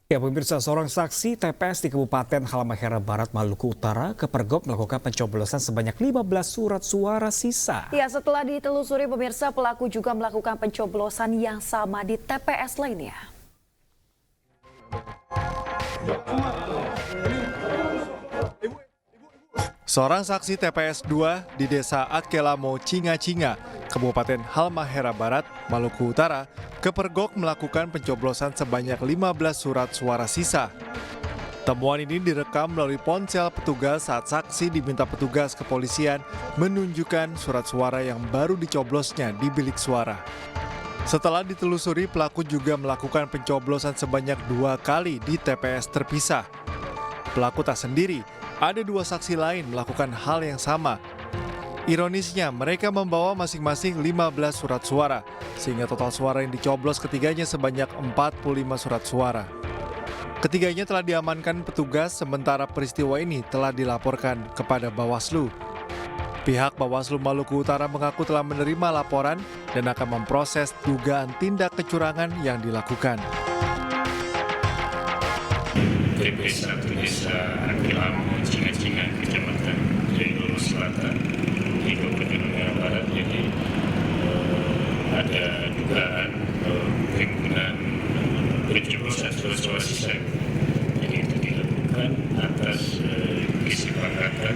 Ya, pemirsa, seorang saksi TPS di Kabupaten Halmahera Barat, Maluku Utara, kepergok melakukan pencoblosan sebanyak 15 surat suara sisa. Ya, setelah ditelusuri pemirsa, pelaku juga melakukan pencoblosan yang sama di TPS lainnya. Seorang saksi TPS 2 di Desa Atkelamo, Cinga-Cinga, Kabupaten Halmahera Barat, Maluku Utara, kepergok melakukan pencoblosan sebanyak 15 surat suara sisa. Temuan ini direkam melalui ponsel petugas saat saksi diminta petugas kepolisian menunjukkan surat suara yang baru dicoblosnya di bilik suara. Setelah ditelusuri, pelaku juga melakukan pencoblosan sebanyak 2 kali di TPS terpisah. Pelaku tak sendiri, ada 2 saksi lain melakukan hal yang sama. Ironisnya, mereka membawa masing-masing 15 surat suara, sehingga total suara yang dicoblos ketiganya sebanyak 45 surat suara. Ketiganya telah diamankan petugas, sementara peristiwa ini telah dilaporkan kepada Bawaslu. Pihak Bawaslu Maluku Utara mengaku telah menerima laporan dan akan memproses dugaan tindak kecurangan yang dilakukan. TPS 1 Desa Atkelamo, Cinga-Cinga, Kecamatan Jayalolo Selatan, di Kabupaten Halmahera Barat. Jadi ada dugaan penggunaan pencoblosan surat sisa. Jadi itu dilakukan atas kesepakatan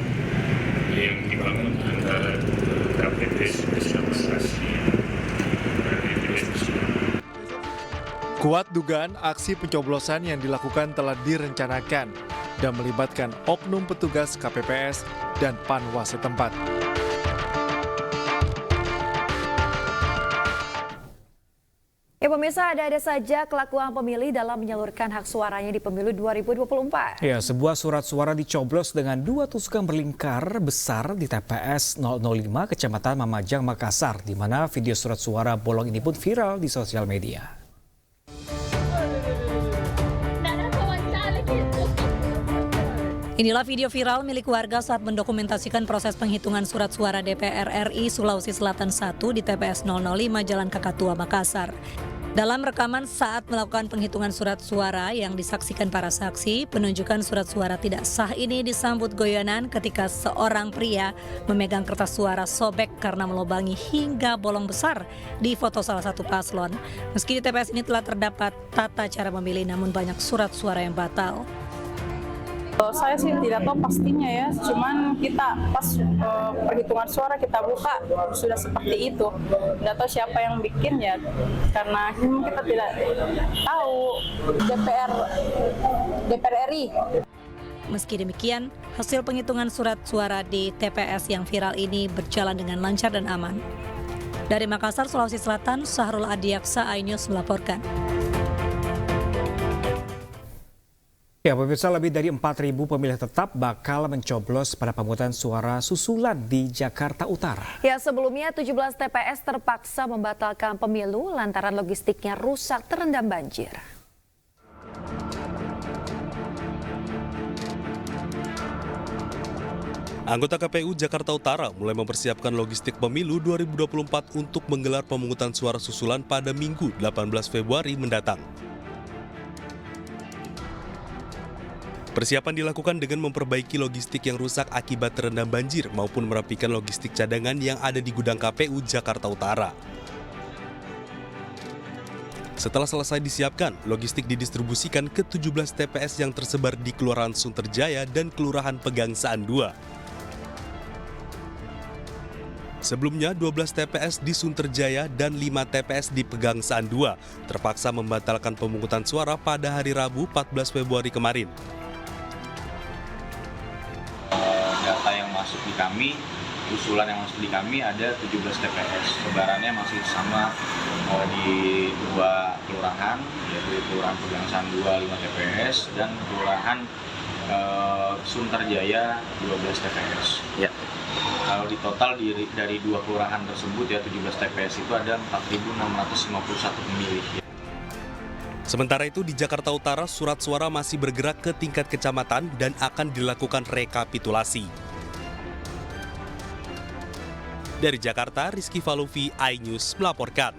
yang dibangun antara KPPS bersama saksi. Kuat dugaan aksi pencoblosan yang dilakukan telah direncanakan dan melibatkan oknum petugas KPPS dan Panwas setempat. Ya, pemirsa, ada saja kelakuan pemilih dalam menyalurkan hak suaranya di pemilu 2024. Ya, sebuah surat suara dicoblos dengan 2 tusukan berlingkar besar di TPS 005 Kecamatan Mamajang, Makassar, di mana video surat suara bolong ini pun viral di sosial media. Inilah video viral milik warga saat mendokumentasikan proses penghitungan surat suara DPR RI Sulawesi Selatan 1 di TPS 005 Jalan Kakatua, Makassar. Dalam rekaman saat melakukan penghitungan surat suara yang disaksikan para saksi, penunjukan surat suara tidak sah ini disambut goyonan ketika seorang pria memegang kertas suara sobek karena melubangi hingga bolong besar di foto salah satu paslon. Meski di TPS ini telah terdapat tata cara memilih, namun banyak surat suara yang batal. Saya sih tidak tahu pastinya ya, cuman kita pas perhitungan suara kita buka sudah seperti itu. Tidak tahu siapa yang bikin ya, karena kita tidak tahu DPR RI. Meski demikian, hasil penghitungan surat suara di TPS yang viral ini berjalan dengan lancar dan aman. Dari Makassar, Sulawesi Selatan, Sahrul Adiaksa, iNews melaporkan. Ya, pemirsa, lebih dari 4.000 pemilih tetap bakal mencoblos pada pemungutan suara susulan di Jakarta Utara. Ya, sebelumnya 17 TPS terpaksa membatalkan pemilu lantaran logistiknya rusak terendam banjir. Anggota KPU Jakarta Utara mulai mempersiapkan logistik pemilu 2024 untuk menggelar pemungutan suara susulan pada Minggu 18 Februari mendatang. Persiapan dilakukan dengan memperbaiki logistik yang rusak akibat terendam banjir maupun merapikan logistik cadangan yang ada di gudang KPU Jakarta Utara. Setelah selesai disiapkan, logistik didistribusikan ke 17 TPS yang tersebar di Kelurahan Sunterjaya dan Kelurahan Pegangsaan 2. Sebelumnya, 12 TPS di Sunterjaya dan 5 TPS di Pegangsaan 2 terpaksa membatalkan pemungutan suara pada hari Rabu 14 Februari kemarin. Data yang masuk di kami, usulan yang masuk di kami ada 17 TPS. Sebarannya masih sama di 2 kelurahan, yaitu Kelurahan Pegangsaan 2 5 TPS dan Kelurahan Sunterjaya 12 TPS. Ya. Kalau di total dari 2 kelurahan tersebut ya 17 TPS itu ada 4.651 pemilih. Sementara itu di Jakarta Utara, surat suara masih bergerak ke tingkat kecamatan dan akan dilakukan rekapitulasi. Dari Jakarta, Rizky Falufi, iNews melaporkan.